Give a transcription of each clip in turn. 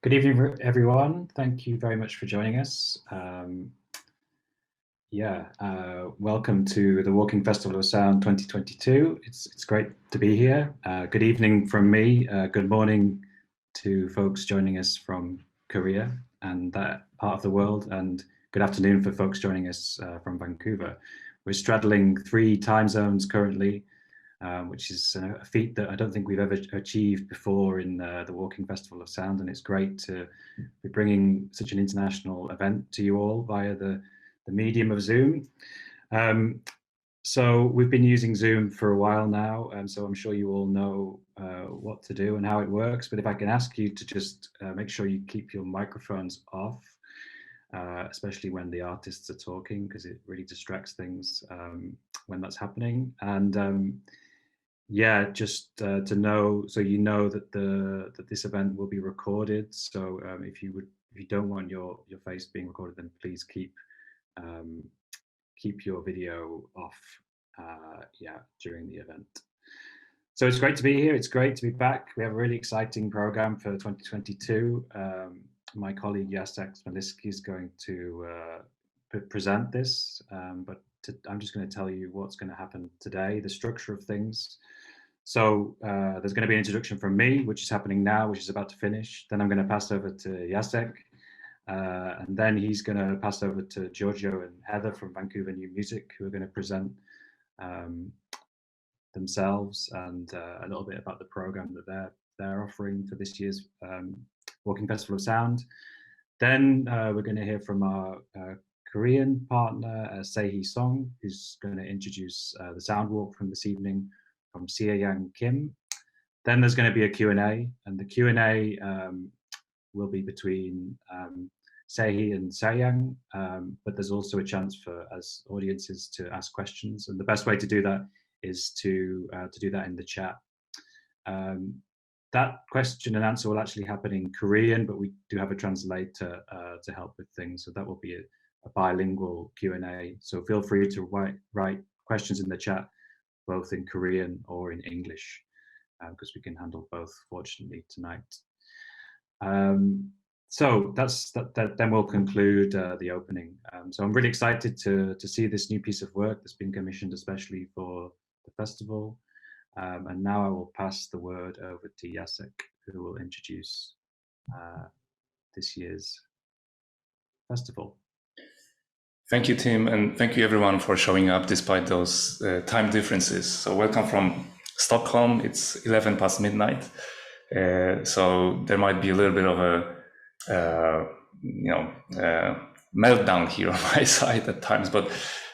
Good evening, everyone. Thank you very much for joining us. Welcome to the Walking Festival of Sound 2022. It's great to be here. Good evening from me. Good morning to folks joining us from Korea and that part of the world, and good afternoon for folks joining us from Vancouver. We're straddling 3 time zones currently, which is a feat that I don't think we've ever achieved before in the Walking Festival of Sound, and it's great to be bringing such an international event to you all via the medium of Zoom. So we've been using Zoom for a while now, so I'm sure you all know what to do and how it works, but if I can ask you to just make sure you keep your microphones off, especially when the artists are talking, because it really distracts things when that's happening. And yeah, just to know, so you know that this event will be recorded. So if you don't want your face being recorded, then please keep your video off. During the event. So it's great to be here. It's great to be back. We have a really exciting program for 2022. My colleague Jacek Smoliski is going to present this, but I'm just going to tell you what's going to happen today, the structure of things. So there's going to be an introduction from me, which is happening now, which is about to finish. Then I'm going to pass over to Jacek, and then he's going to pass over to Giorgio and Heather from Vancouver New Music, who are going to present themselves and a little bit about the program that they're offering for this year's Walking Festival of Sound. Then we're going to hear from our Korean partner, Saehee Song, who's going to introduce the Soundwalk from this evening from Seoryang Kim. Then there's going to be a Q&A, and the Q&A will be between Saehee and Seoryang, but there's also a chance for us audiences to ask questions, and the best way to do that is to do that in the chat. That question and answer will actually happen in Korean, but we do have a translator to help with things, so that will be a bilingual Q&A. So feel free to write questions in the chat, both in Korean or in English, because we can handle both, fortunately, tonight. So then we'll conclude the opening. So I'm really excited to see this new piece of work that's been commissioned especially for the festival. And now I will pass the word over to Jacek, who will introduce this year's festival. Thank you, Tim, and thank you everyone for showing up despite those time differences. So welcome from Stockholm. It's 11 past midnight. So there might be a little bit of a meltdown here on my side at times, but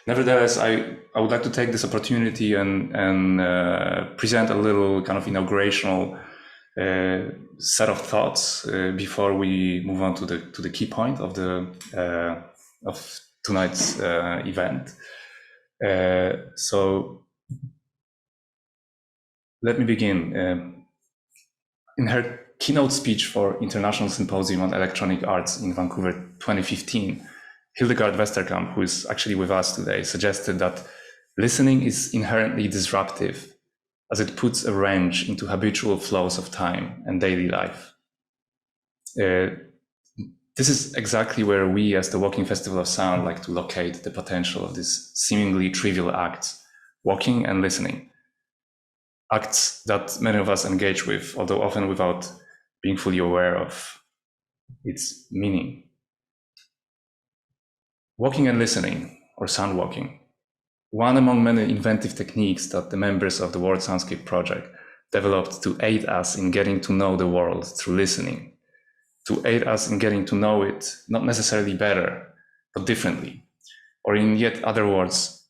nevertheless, I would like to take this opportunity and present a little kind of inaugurational set of thoughts before we move on to the key point of of tonight's event. So let me begin. In her keynote speech for International Symposium on Electronic Arts in Vancouver 2015, Hildegard Westerkamp, who is actually with us today, suggested that listening is inherently disruptive as it puts a wrench into habitual flows of time and daily life. This is exactly where we as the Walking Festival of Sound like to locate the potential of these seemingly trivial acts, walking and listening. Acts that many of us engage with, although often without being fully aware of its meaning. Walking and listening, or sound walking, one among many inventive techniques that the members of the World Soundscape Project developed to aid us in getting to know the world through listening, to aid us in getting to know it not necessarily better, but differently, or in yet other words,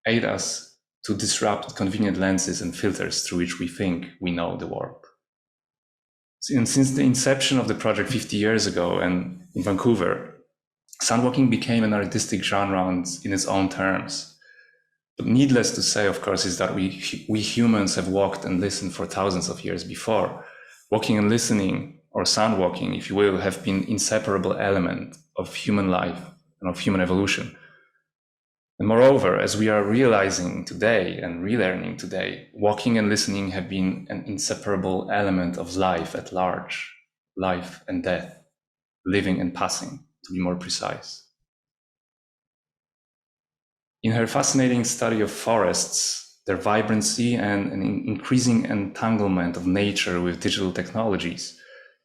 aid us to disrupt convenient lenses and filters through which we think we know the world. And since the inception of the project 50 years ago and in Vancouver, soundwalking became an artistic genre in its own terms. But needless to say, of course, is that we humans have walked and listened for thousands of years before. Walking and listening, or soundwalking, if you will, have been inseparable element of human life and of human evolution. And moreover, as we are realizing today and relearning today, walking and listening have been an inseparable element of life at large, life and death, living and passing, to be more precise. In her fascinating study of forests, their vibrancy, and an increasing entanglement of nature with digital technologies,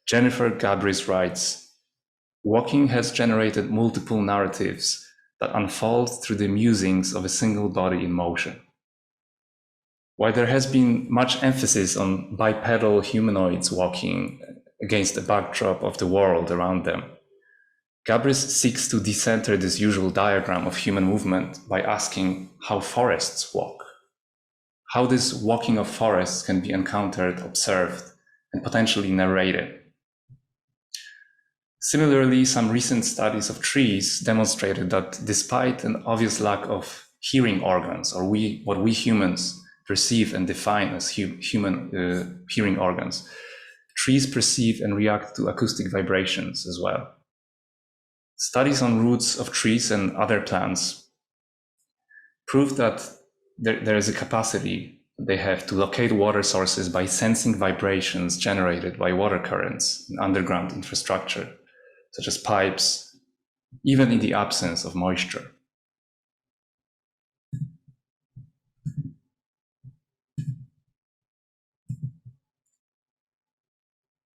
Jennifer Gabrys writes, "Walking has generated multiple narratives that unfold through the musings of a single body in motion. While there has been much emphasis on bipedal humanoids walking against the backdrop of the world around them, Gabrys seeks to decenter this usual diagram of human movement by asking how forests walk, how this walking of forests can be encountered, observed, and potentially narrated. Similarly, some recent studies of trees demonstrated that despite an obvious lack of hearing organs, or what we humans perceive and define as human hearing organs, trees perceive and react to acoustic vibrations as well. Studies on roots of trees and other plants prove that there is a capacity they have to locate water sources by sensing vibrations generated by water currents in underground infrastructure, such as pipes, even in the absence of moisture.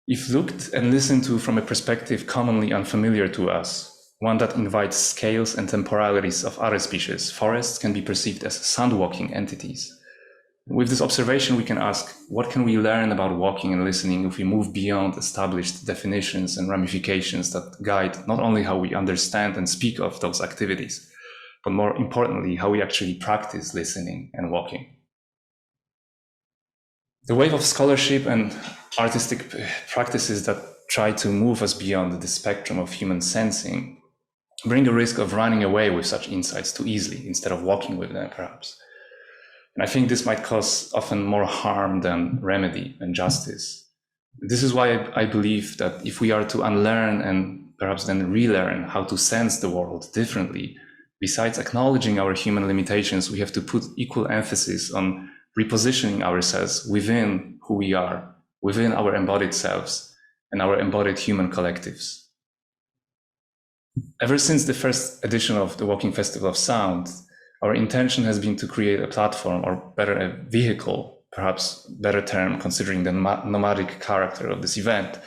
If looked and listened to from a perspective commonly unfamiliar to us, one that invites scales and temporalities of other species, forests can be perceived as soundwalking entities. With this observation, we can ask, what can we learn about walking and listening if we move beyond established definitions and ramifications that guide not only how we understand and speak of those activities, but more importantly, how we actually practice listening and walking? The wave of scholarship and artistic practices that try to move us beyond the spectrum of human sensing bring a risk of running away with such insights too easily instead of walking with them, perhaps. And I think this might cause often more harm than remedy and justice. This is why I believe that if we are to unlearn and perhaps then relearn how to sense the world differently, besides acknowledging our human limitations, we have to put equal emphasis on repositioning ourselves within who we are, within our embodied selves and our embodied human collectives. Ever since the first edition of the Walking Festival of Sound, our intention has been to create a platform, or better, a vehicle, perhaps better term considering the nomadic character of this event,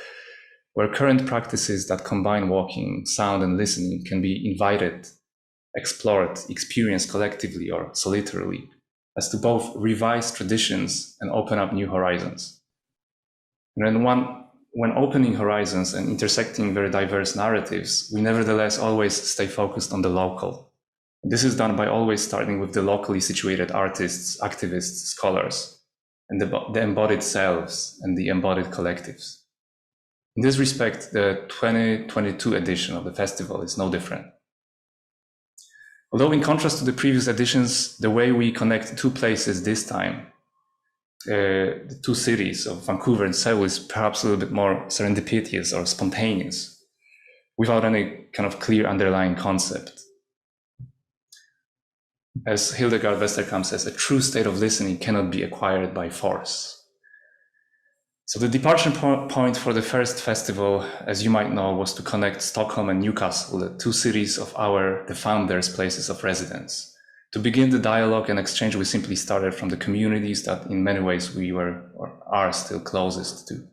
where current practices that combine walking, sound, and listening can be invited, explored, experienced collectively or solitarily, as to both revise traditions and open up new horizons. And when opening horizons and intersecting very diverse narratives, we nevertheless always stay focused on the local. This is done by always starting with the locally situated artists, activists, scholars, and the embodied selves and the embodied collectives. In this respect, the 2022 edition of the festival is no different. Although in contrast to the previous editions, the way we connect two places this time, the two cities of Vancouver and Seoul, is perhaps a little bit more serendipitous or spontaneous, without any kind of clear underlying concept. As Hildegard Westerkamp says, a true state of listening cannot be acquired by force. So the departure point for the first festival, as you might know, was to connect Stockholm and Newcastle, the two cities of the founders' places of residence. To begin the dialogue and exchange, we simply started from the communities that in many ways we were or are still closest to.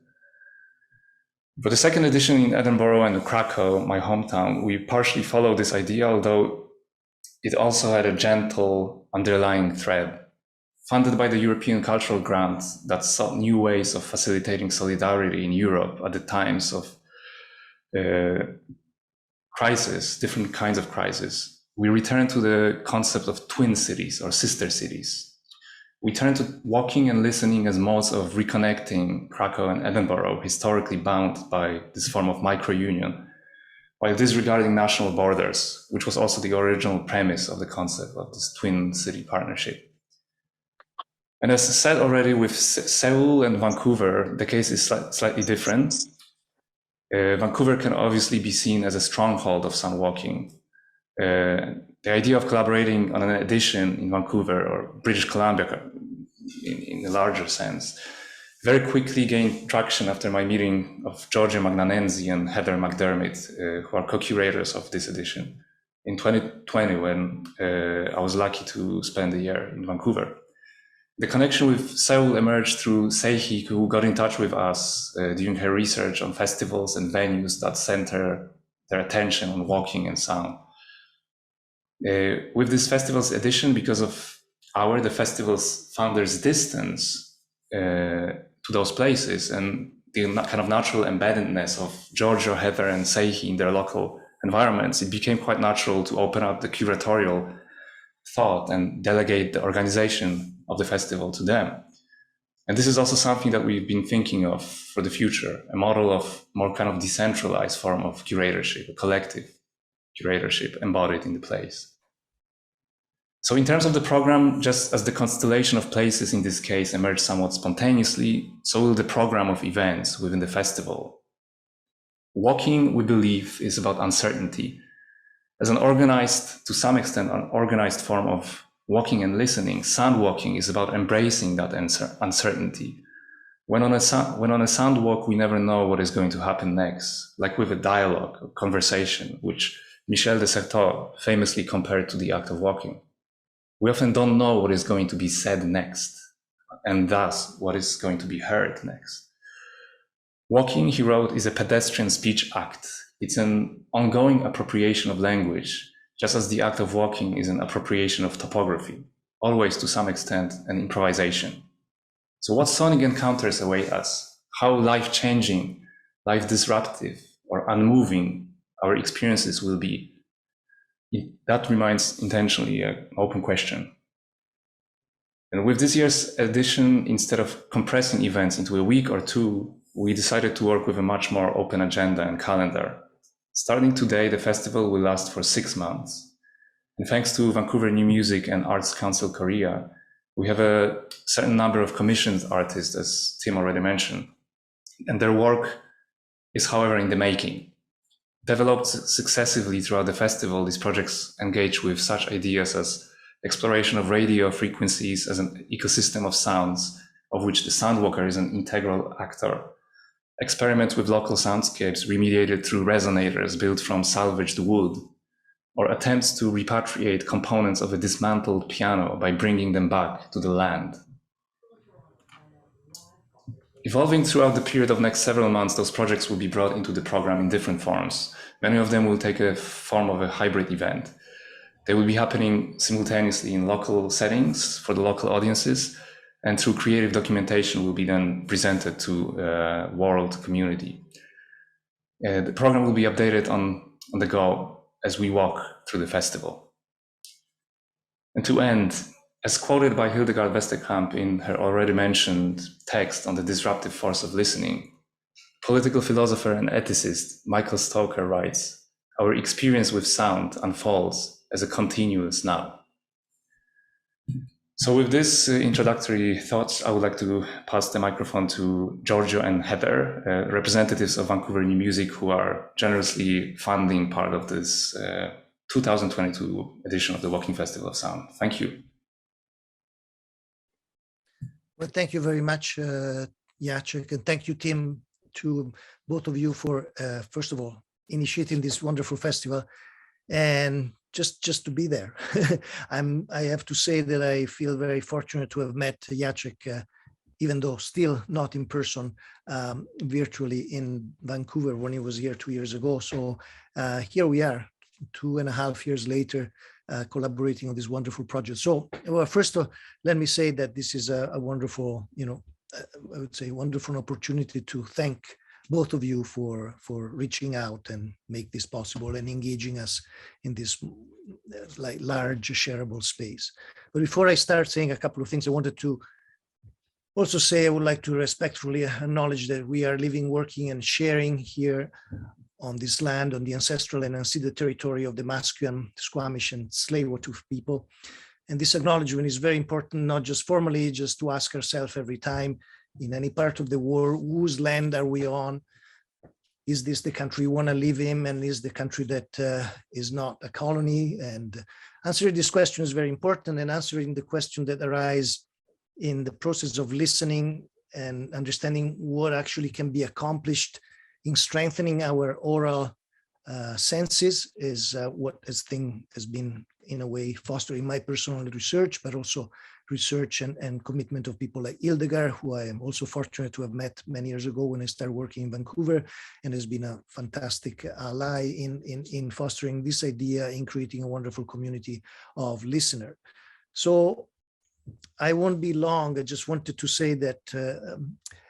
For the second edition in Edinburgh and Krakow, my hometown, we partially followed this idea, although it also had a gentle underlying thread. Funded by the European Cultural Grant that sought new ways of facilitating solidarity in Europe at the times of crisis, different kinds of crisis, we returned to the concept of twin cities or sister cities. We turned to walking and listening as modes of reconnecting Krakow and Edinburgh, historically bound by this form of micro-union, while disregarding national borders, which was also the original premise of the concept of this twin city partnership. And as said already, with Seoul and Vancouver, the case is slightly different. Vancouver can obviously be seen as a stronghold of soundwalking. The idea of collaborating on an edition in Vancouver or British Columbia in a larger sense very quickly gained traction after my meeting of Giorgio Magnanenzi and Heather McDermott, who are co-curators of this edition, in 2020, when I was lucky to spend a year in Vancouver. The connection with Seoul emerged through Seihi, who got in touch with us during her research on festivals and venues that center their attention on walking and sound. With this festival's edition, because of the festival's founders' distance to those places and the kind of natural embeddedness of Giorgio, Heather, and Seihi in their local environments, it became quite natural to open up the curatorial thought and delegate the organization of the festival to them. And this is also something that we've been thinking of for the future, a model of more kind of decentralized form of curatorship, a collective curatorship embodied in the place. So in terms of the program, just as the constellation of places in this case emerged somewhat spontaneously, so will the program of events within the festival. Walking, we believe, is about uncertainty. As an organized, to some extent, an organized form of walking and listening, sound walking is about embracing that uncertainty. When on a sound walk, we never know what is going to happen next, like with a dialogue or conversation, which Michel de Certeau famously compared to the act of walking. We often don't know what is going to be said next, and thus what is going to be heard next. Walking, he wrote, is a pedestrian speech act. It's an ongoing appropriation of language, just as the act of walking is an appropriation of topography, always to some extent an improvisation. So what sonic encounters await us? How life-changing, life-disruptive, or unmoving our experiences will be? That remains intentionally an open question. And with this year's edition, instead of compressing events into a week or two, we decided to work with a much more open agenda and calendar. Starting today, the festival will last for 6 months. And thanks to Vancouver New Music and Arts Council Korea, we have a certain number of commissioned artists, as Tim already mentioned. And their work is, however, in the making. Developed successively throughout the festival, these projects engage with such ideas as exploration of radio frequencies as an ecosystem of sounds, of which the soundwalker is an integral actor. Experiments with local soundscapes remediated through resonators built from salvaged wood, or attempts to repatriate components of a dismantled piano by bringing them back to the land. Evolving throughout the period of next several months, those projects will be brought into the program in different forms. Many of them will take a form of a hybrid event. They will be happening simultaneously in local settings for the local audiences, and through creative documentation will be then presented to a world community. The program will be updated on the go as we walk through the festival. And to end, as quoted by Hildegard Westerkamp in her already mentioned text on the disruptive force of listening, political philosopher and ethicist Michael Stoker writes, "Our experience with sound unfolds as a continuous now." So with this introductory thoughts, I would like to pass the microphone to Giorgio and Heather, representatives of Vancouver New Music, who are generously funding part of this 2022 edition of the Walking Festival of Sound. Thank you. Well, thank you very much, Jacek, and thank you, Tim, to both of you for, first of all, initiating this wonderful festival and just to be there. I have to say that I feel very fortunate to have met Jacek, even though still not in person, virtually in Vancouver when he was here 2 years ago. So here we are, 2.5 years later, collaborating on this wonderful project. So well, first, let me say that this is a wonderful, I would say, wonderful opportunity to thank both of you for reaching out and make this possible and engaging us in this like large shareable space. But before I start saying a couple of things, I wanted to also say I would like to respectfully acknowledge that we are living, working, and sharing here on this land, on the ancestral and unceded territory of the Musqueam, Squamish, and Tsleil-Waututh people. And this acknowledgement is very important, not just formally, just to ask ourselves every time in any part of the world, whose land are we on? Is this the country we want to live in? And is the country that is not a colony? And answering this question is very important, and answering the question that arise in the process of listening and understanding what actually can be accomplished in strengthening our oral senses is what has been in a way fostering my personal research, but also research and commitment of people like Hildegard, who I am also fortunate to have met many years ago when I started working in Vancouver, and has been a fantastic ally in fostering this idea, in creating a wonderful community of listeners. So I won't be long. I just wanted to say that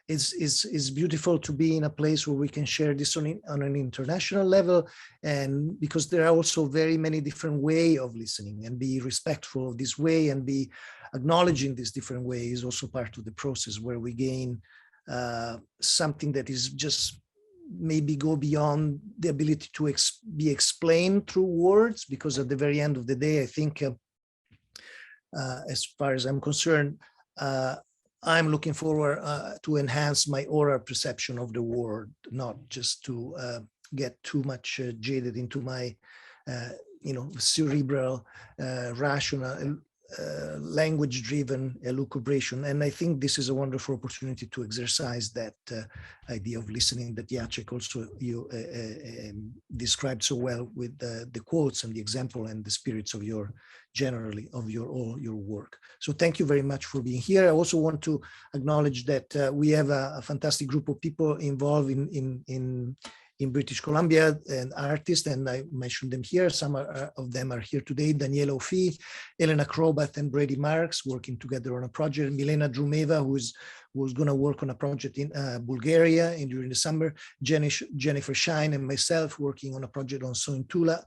it's beautiful to be in a place where we can share this on an international level, and because there are also very many different ways of listening, and be respectful of this way and be acknowledging this different way is also part of the process, where we gain something that is just maybe go beyond the ability to be explained through words, because at the very end of the day, I think as far as I'm concerned, I'm looking forward to enhance my oral perception of the world, not just to get too much jaded into my, cerebral, rational, language-driven elucubration. And I think this is a wonderful opportunity to exercise that idea of listening that Jacek also described so well with the quotes and the example and the spirits of your all your work. So thank you very much for being here. I also want to acknowledge that we have a fantastic group of people involved in British Columbia, and artists, and I mentioned them here. Some of them are here today. Daniela Ofi, Elena Krobat, and Brady Marks working together on a project. Milena Drumeva, who's going to work on a project in Bulgaria during the summer. Jennifer Shine and myself working on a project on Sointula,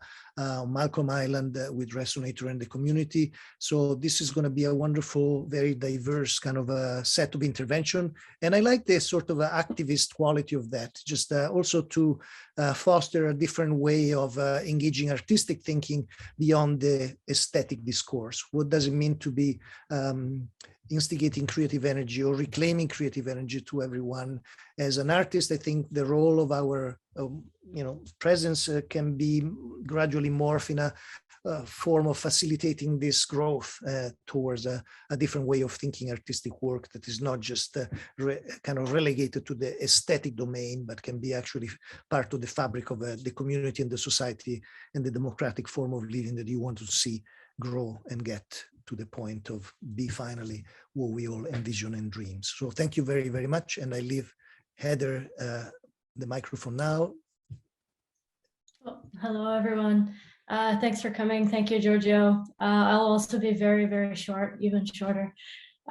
Malcolm Island with Resonator and the community. So this is going to be a wonderful, very diverse kind of a set of intervention. And I like this sort of activist quality of that, just also to foster a different way of engaging artistic thinking beyond the aesthetic discourse. What does it mean to be instigating creative energy or reclaiming creative energy to everyone? As an artist, I think the role of our presence can be gradually morph in a form of facilitating this growth towards a different way of thinking artistic work that is not just kind of relegated to the aesthetic domain, but can be actually part of the fabric of the community and the society and the democratic form of living that you want to see grow and get to the point of be finally what we all envision and dreams. So thank you very, very much. And I leave Heather the microphone now. Well, hello, everyone. Thanks for coming. Thank you, Giorgio. I'll also be very, very short, even shorter.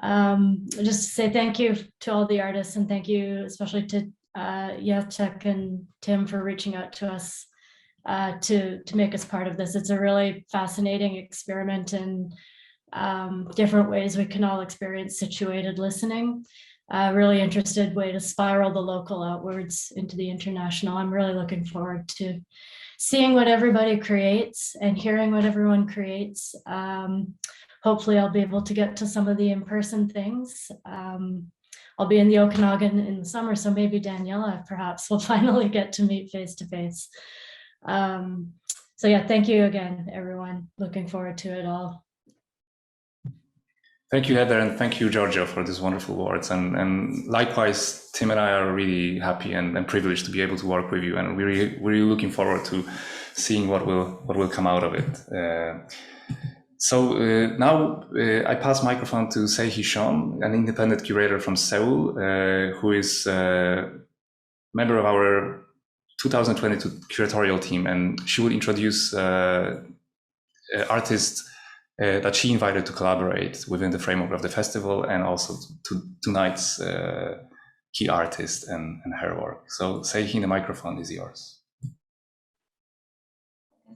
Just to say thank you to all the artists, and thank you especially to Jacek and Tim for reaching out to us to make us part of this. It's a really fascinating experiment in different ways we can all experience situated listening. Really interested way to spiral the local outwards into the international. I'm really looking forward to seeing what everybody creates and hearing what everyone creates. Hopefully I'll be able to get to some of the in-person things. I'll be in the Okanagan in the summer, so maybe Daniela perhaps will finally get to meet face to face. So yeah, thank you again, everyone. Looking forward to it all. Thank you, Heather, and thank you, Giorgio, for these wonderful words. And likewise, Tim and I are really happy and privileged to be able to work with you, and we're really looking forward to seeing what will come out of it. So now I pass microphone to Seoryang Kim, an independent curator from Seoul, who is a member of our 2022 curatorial team, and she will introduce artists that she invited to collaborate within the framework of the festival, and also to tonight's key artist and her work. So Seoryang, the microphone is yours.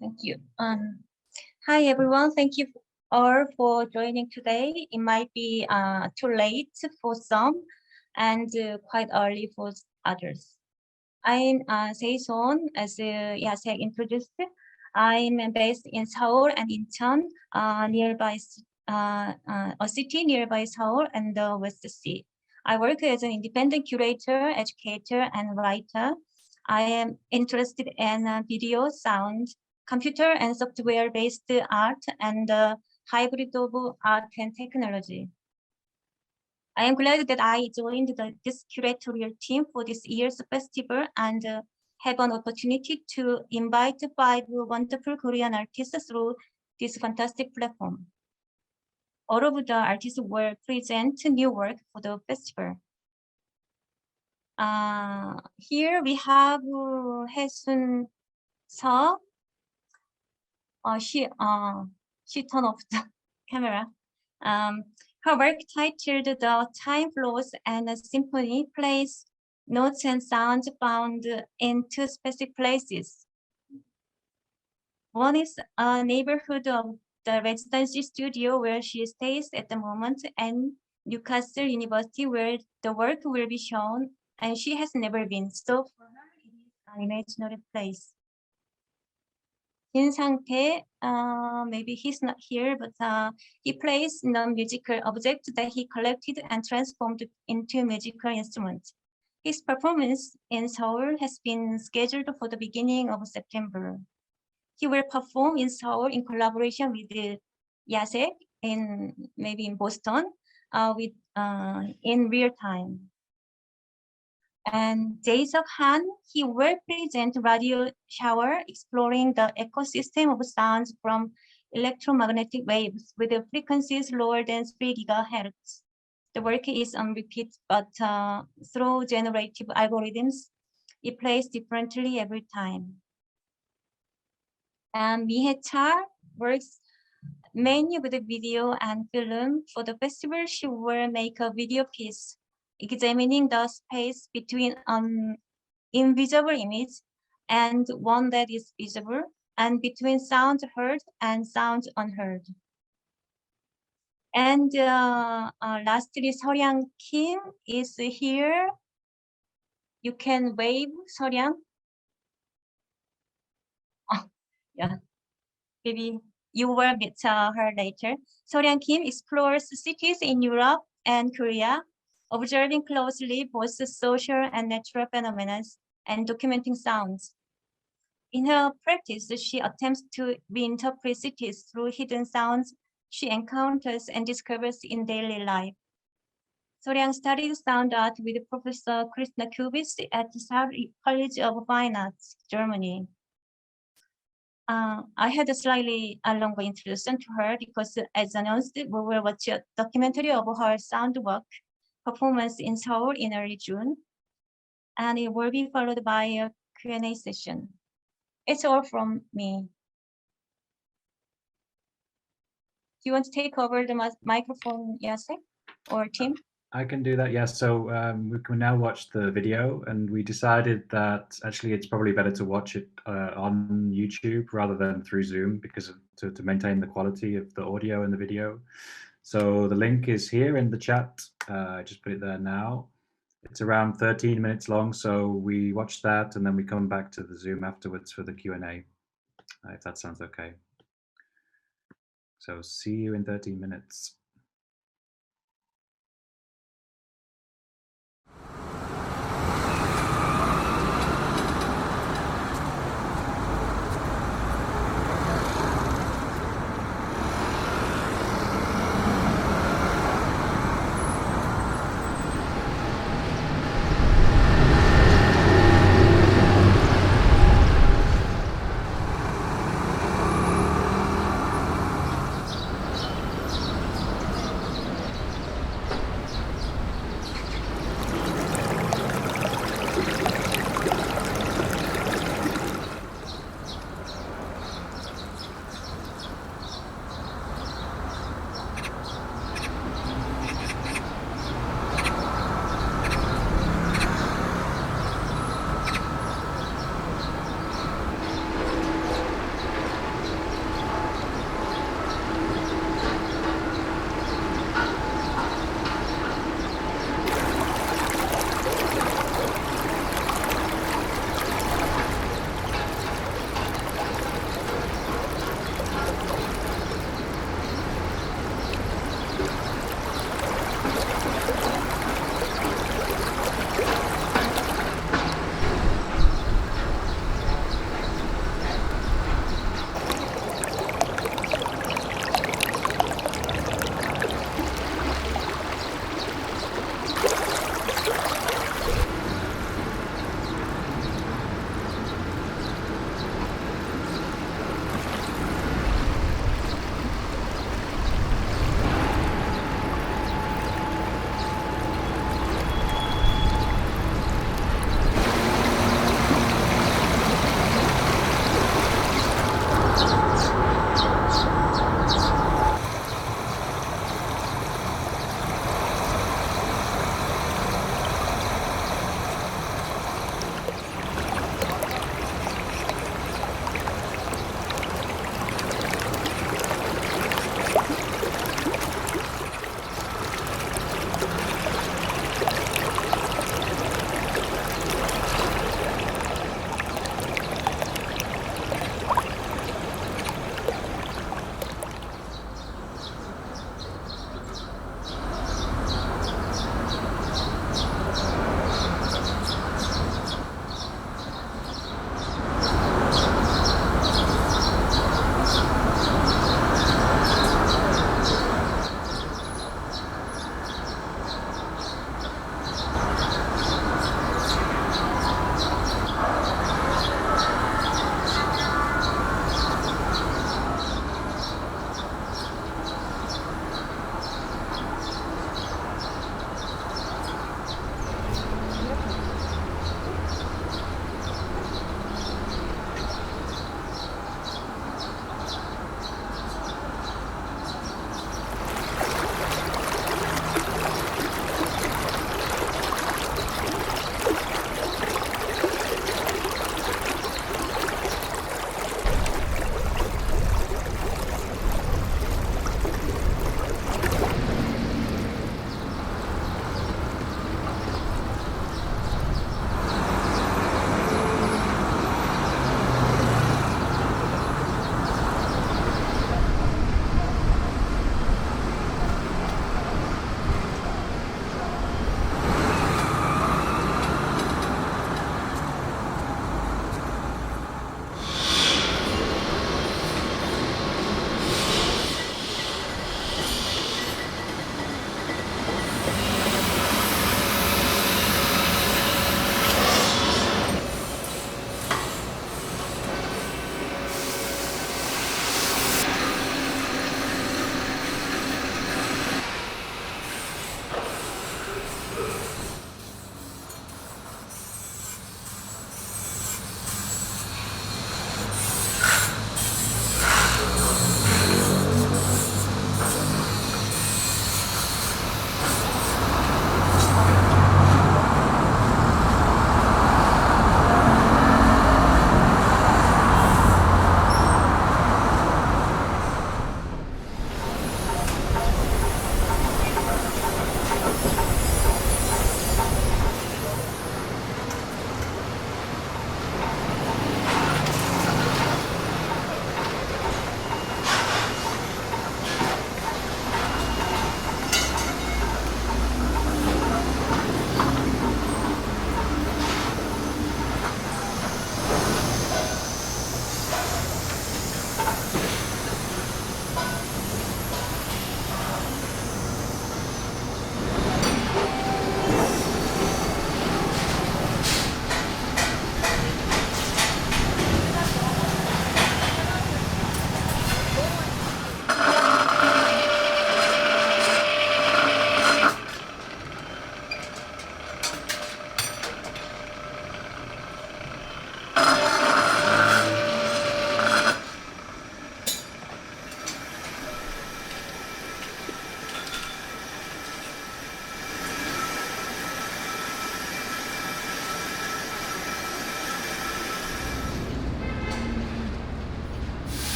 Thank you. Hi, everyone. Thank you all for joining today. It might be too late for some and quite early for others. I'm Seoryang, as Jacek introduced. I'm based in Seoul and Incheon, nearby a city nearby Seoul and the West Sea. I work as an independent curator, educator, and writer. I am interested in video, sound, computer, and software-based art and hybrid of art and technology. I am glad that I joined this curatorial team for this year's festival and have an opportunity to invite 5 wonderful Korean artists through this fantastic platform. All of the artists will present new work for the festival. Here we have Haesun Seo. She turned off the camera. Her work titled "The Time Flows and a Symphony" plays notes and sounds found in 2 specific places. One is a neighborhood of the residency studio where she stays at the moment, and Newcastle University where the work will be shown, and she has never been. So for her, it is an imaginary place. Kim Sang-tae, maybe he's not here, but he plays non-musical objects that he collected and transformed into musical instruments. His performance in Seoul has been scheduled for the beginning of September. He will perform in Seoul in collaboration with Yasek maybe in Boston, in real time. And Jae-seok Han, he will present Radio Shower, exploring the ecosystem of sounds from electromagnetic waves with frequencies lower than 3 gigahertz. The work is on repeat, but through generative algorithms, it plays differently every time. And Mihae Char works mainly with video and film. For the festival, she will make a video piece examining the space between an invisible image and one that is visible, and between sounds heard and sounds unheard. And lastly, Seoryang Kim is here. You can wave, Seoryang. Oh, yeah, maybe you will meet her later. Seoryang Kim explores cities in Europe and Korea, observing closely both social and natural phenomena and documenting sounds. In her practice, she attempts to reinterpret cities through hidden sounds she encounters and discovers in daily life. Seoryang studied sound art with Professor Krishna Kubis at the Seoul College of Fine Arts, Germany. I had a slightly longer introduction to her because, as announced, we will watch a documentary of her soundwalk performance in Seoul in early June, and it will be followed by a Q&A session. It's all from me. Do you want to take over the microphone, Yasek, or Tim? I can do that, yes. So we can now watch the video, and we decided that actually it's probably better to watch it on YouTube rather than through Zoom, because to maintain the quality of the audio and the video. So the link is here in the chat. I just put it there now. It's around 13 minutes long, so we watch that and then we come back to the Zoom afterwards for the Q&A, if that sounds okay. So see you in 13 minutes.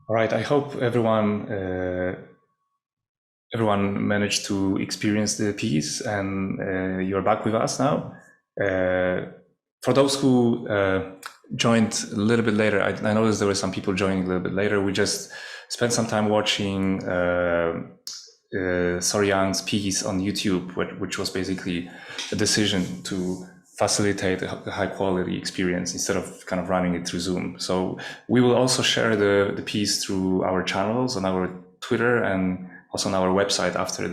All right, I hope everyone managed to experience the piece, and you're back with us now. For those who joined a little bit later, I noticed there were some people joining a little bit later. We just spent some time watching Seoryang's piece on YouTube, which was basically a decision to facilitate a high quality experience instead of kind of running it through Zoom. So we will also share the piece through our channels on our Twitter and also on our website after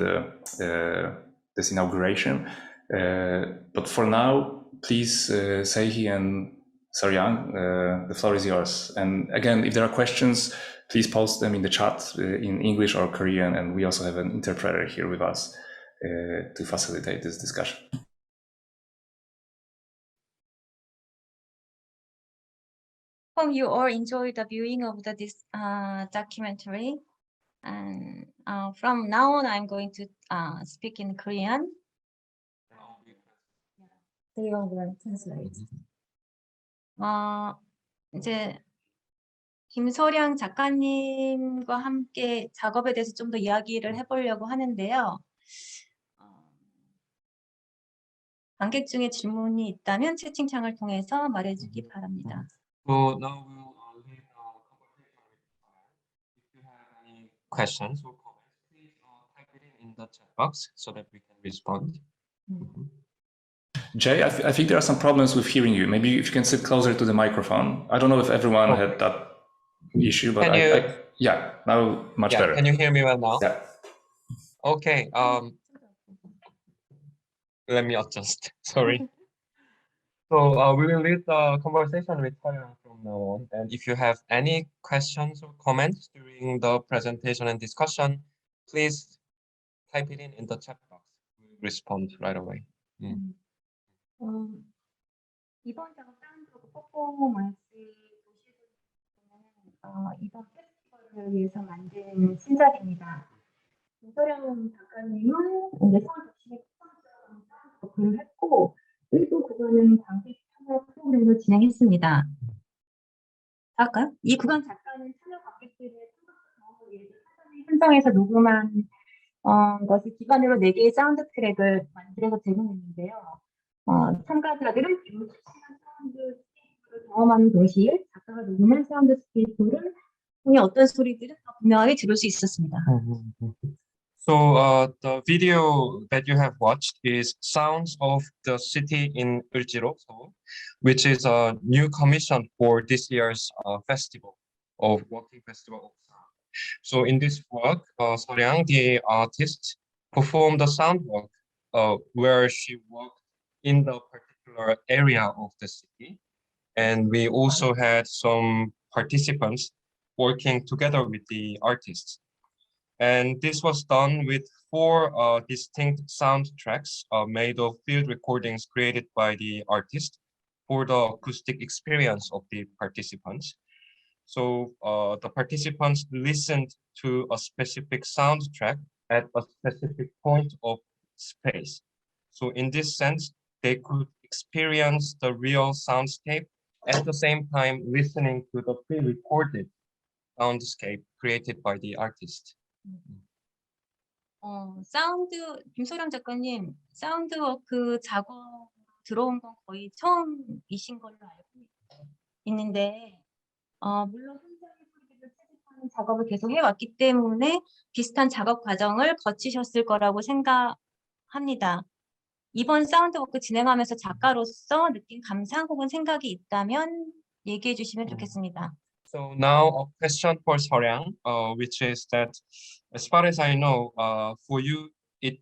this inauguration. But for now, please, Seihi and Seoryang, the floor is yours. And again, if there are questions, please post them in the chat in English or Korean, and we also have an interpreter here with us to facilitate this discussion. Hope you all enjoyed the viewing of this documentary. And from now on, I'm going to speak in Korean. They will translate. 이제 김소량 작가님과 함께 작업에 대해서 좀 더 이야기를 해보려고 하는데요. 관객 중에 질문이 있다면 채팅창을 통해서 말해주기 바랍니다. So now we will leave our conversation with If you have any questions or comments, please type it in the chat box so that we can respond. Jay, I think there are some problems with hearing you. Maybe if you can sit closer to the microphone. I don't know if everyone had that issue, but yeah, now much better. Can you hear me well now? Yeah. Okay. Let me adjust. Sorry. So we will lead the conversation with Seoryang from now on. And if you have any questions or comments during the presentation and discussion, please type it in the chat box. We'll respond right away. 이번 작업 사운드워크 퍼포먼스 도시는 이번 페스티벌을 위해서 만든 신작입니다. 김소량 작가님은 이제 서울 도시의 사운드워크를 했고 일부 구간은 관객 참여 프로그램을 진행했습니다. 할까요? 이 구간 작가는 참여 관객들의 참가 경험을 위해서 사전에 현장에서 녹음한 것을 기반으로 4개의 사운드 트랙을 만들어서 제공했는데요. 참가자들은 실시간 사운드 스케이프를 경험하는 동시에 작가가 녹음한 사운드 스케이프를 통해 어떤 소리들은 더 분명하게 들을 수 있었습니다. So the video that you have watched is Sounds of the City in Euljiro, Seoul, which is a new commission for this year's festival of Walking Festival of Sound. So in this work, Seoryang, the artist, performed a sound walk where she walked in the particular area of the city. And we also had some participants working together with the artists. And this was done with 4 distinct soundtracks made of field recordings created by the artist for the acoustic experience of the participants. So the participants listened to a specific soundtrack at a specific point of space. So in this sense, they could experience the real soundscape at the same time listening to the pre-recorded soundscape created by the artist. 김소량 작가님, 사운드워크 작업 들어온 건 거의 처음이신 걸로 알고 있는데, 물론 현장의 소리를 채집하는 작업을 계속 해왔기 때문에 비슷한 작업 과정을 거치셨을 거라고 생각합니다. 이번 사운드워크 진행하면서 작가로서 느낀 감상 혹은 생각이 있다면 얘기해 주시면 좋겠습니다. So now a question for Seoryang, which is that, as far as I know, for you, it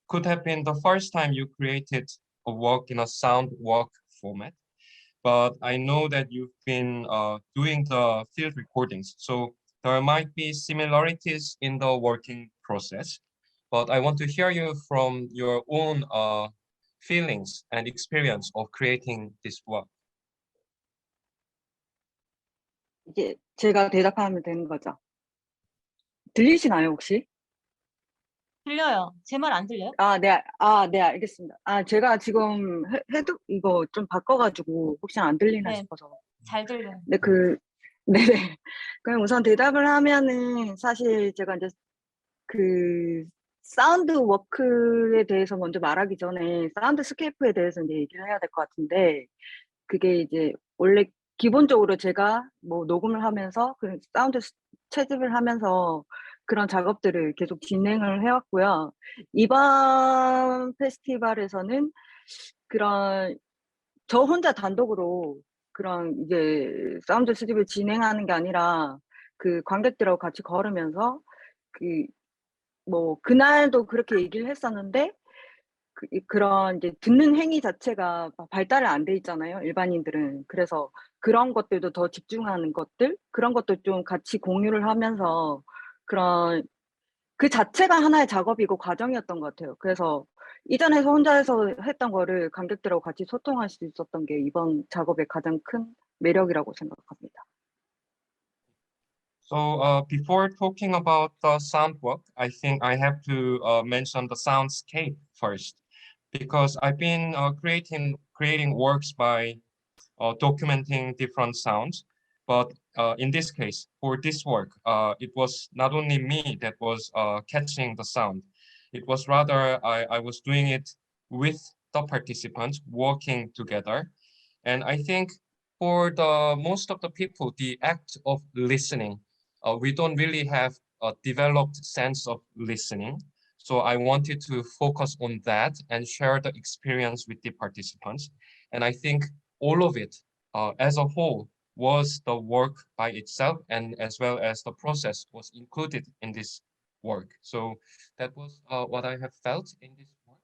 could have been the first time you created a work in a sound walk format. But I know that you've been doing the field recordings, so there might be similarities in the working process. But I want to hear you from your own feelings and experience of creating this work. 이게 제가 대답하면 되는 거죠. 들리시나요, 혹시? 들려요. 제 말 안 들려요? 네, 알겠습니다. 제가 지금 헤드 이거 좀 바꿔가지고 혹시나 안 들리나 네. 싶어서. 잘 들려요. 네, 네네. 그럼 우선 대답을 하면은 사실 제가 이제 그 사운드 워크에 대해서 먼저 말하기 전에 사운드 스케이프에 대해서 이제 얘기를 해야 될 것 같은데, 그게 이제 원래 기본적으로 제가 뭐 녹음을 하면서 그 사운드 채집을 하면서 그런 작업들을 계속 진행을 해왔고요. 이번 페스티벌에서는 그런 저 혼자 단독으로 그런 이제 사운드 수집을 진행하는 게 아니라 그 관객들하고 같이 걸으면서 뭐 그날도 그렇게 얘기를 했었는데 그런 이제 듣는 행위 자체가 발달이 안 돼 있잖아요, 일반인들은. 그래서 그런 것들도 더 집중하는 것들, 그런 것도 좀 같이 공유를 하면서 그런 그 자체가 하나의 작업이고 과정이었던 것 같아요. 그래서 이전에서 혼자서 했던 거를 관객들하고 같이 소통할 수 있었던 게 이번 작업의 가장 큰 매력이라고 생각합니다. So before talking about the sound work, I think I have to mention the soundscape first, because I've been creating works by documenting different sounds. But in this case, for this work, it was not only me that was catching the sound. It was rather I was doing it with the participants working together. And I think for the most of the people, the act of listening, we don't really have a developed sense of listening. So I wanted to focus on that and share the experience with the participants. And I think all of it as a whole was the work by itself, and as well as the process was included in this work. So that was what I have felt in this work.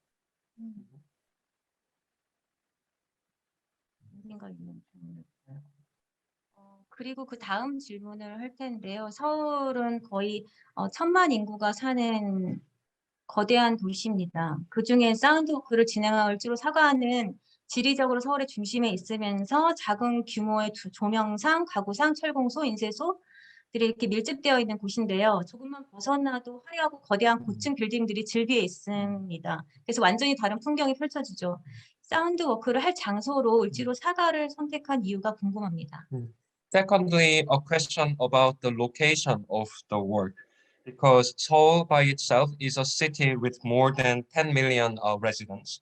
그리고 그 다음 질문을 할 텐데요. 서울은 거의 1000만 인구가 사는 거대한 도시입니다. 그중에 사운드워크를 진행한 을지로 사가는 지리적으로 서울의 중심에 있으면서 작은 규모의 조명상, 가구상, 철공소, 인쇄소들이 이렇게 밀집되어 있는 곳인데요. 조금만 벗어나도 화려하고 거대한 고층 빌딩들이 즐비해 있습니다. 그래서 완전히 다른 풍경이 펼쳐지죠. 사운드워크를 할 장소로 을지로 사가를 선택한 이유가 궁금합니다. Secondly, a question about the location of the work, because Seoul by itself is a city with more than 10 million residents.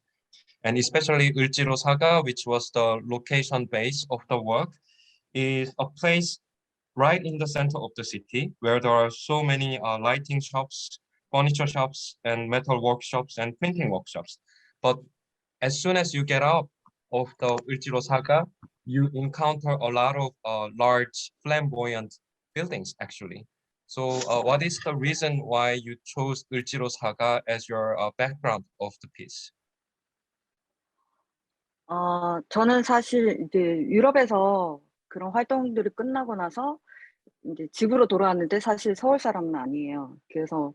And especially Euljiro Saga, which was the location base of the work, is a place right in the center of the city where there are so many lighting shops, furniture shops, and metal workshops and printing workshops. But as soon as you get out of the Euljiro Saga, you encounter a lot of large flamboyant buildings, actually. So what is the reason why you chose Euljiro Saga as your background of the piece? 저는 사실 이제 유럽에서 그런 활동들이 끝나고 나서 이제 집으로 돌아왔는데 사실 서울 사람은 아니에요. 그래서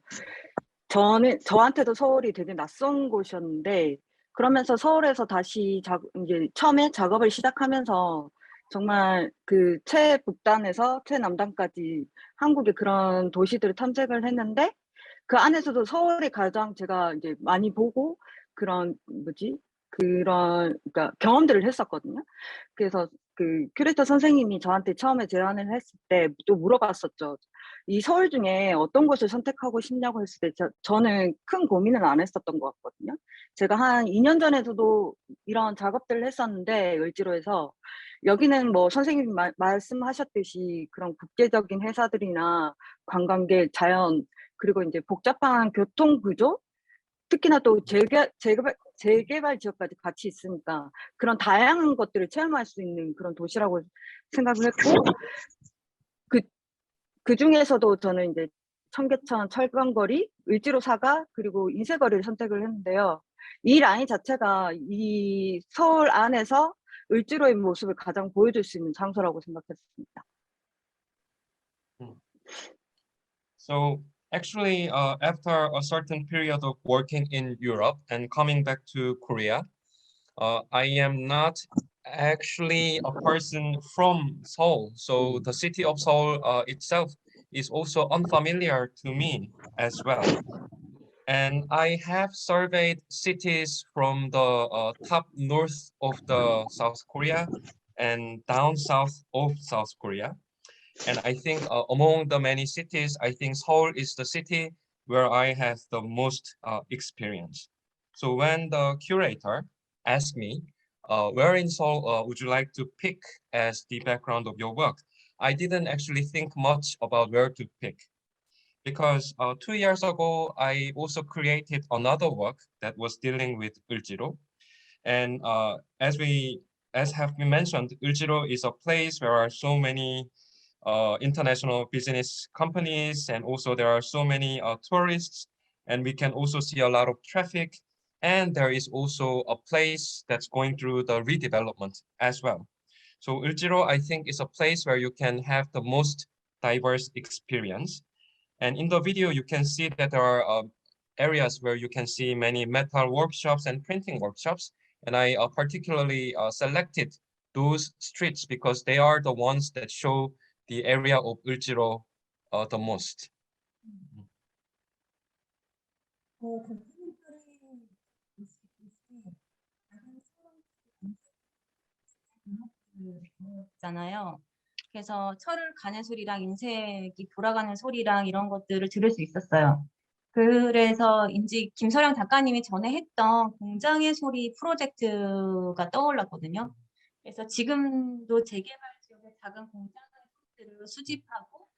저한테도 서울이 되게 낯선 곳이었는데, 그러면서 서울에서 다시 이제 처음에 작업을 시작하면서 정말 그 최북단에서 최남단까지 한국의 그런 도시들을 탐색을 했는데, 그 안에서도 서울이 가장 제가 이제 많이 보고 그러니까 경험들을 했었거든요. 그래서 그 큐레이터 선생님이 저한테 처음에 제안을 했을 때 또 물어봤었죠. 이 서울 중에 어떤 곳을 선택하고 싶냐고 했을 때 저는 큰 고민은 안 했었던 것 같거든요. 제가 한 2년 전에도 이런 작업들을 했었는데 을지로에서 여기는 뭐 선생님이 말씀하셨듯이 그런 국제적인 회사들이나 관광객, 자연, 그리고 이제 복잡한 교통 구조, 특히나 또 재개발 지역까지 같이 있으니까 그런 다양한 것들을 체험할 수 있는 그런 도시라고 생각을 했고, 그 중에서도 저는 이제 청계천 철강거리, 을지로 사가, 그리고 인쇄거리를 선택을 했는데요. 이 라인 자체가 이 서울 안에서 을지로의 모습을 가장 보여줄 수 있는 장소라고 생각했습니다. So actually, after a certain period of working in Europe and coming back to Korea, I am not actually a person from Seoul. So the city of Seoul itself is also unfamiliar to me as well. And I have surveyed cities from the top north of the South Korea and down south of South Korea. And I think among the many cities, I think Seoul is the city where I have the most experience. So when the curator asked me, where in Seoul would you like to pick as the background of your work? I didn't actually think much about where to pick. Because 2 years ago, I also created another work that was dealing with Euljiro. And as have been mentioned, Euljiro is a place where are so many international business companies, and also there are so many tourists, and we can also see a lot of traffic. And there is also a place that's going through the redevelopment as well. So Euljiro, I think, is a place where you can have the most diverse experience. And in the video, you can see that there are areas where you can see many metal workshops and printing workshops. And I particularly selected those streets because they are the ones that show the area of Euljiro the most. 잖아요. 그래서 철을 가는 소리랑 인쇄기 돌아가는 소리랑 이런 것들을 들을 수 있었어요. 그래서 인지 김서령 작가님이 전에 했던 공장의 소리 프로젝트가 떠올랐거든요. 그래서 지금도 재개발 지역의 작은 공장의 소리들을 수집하고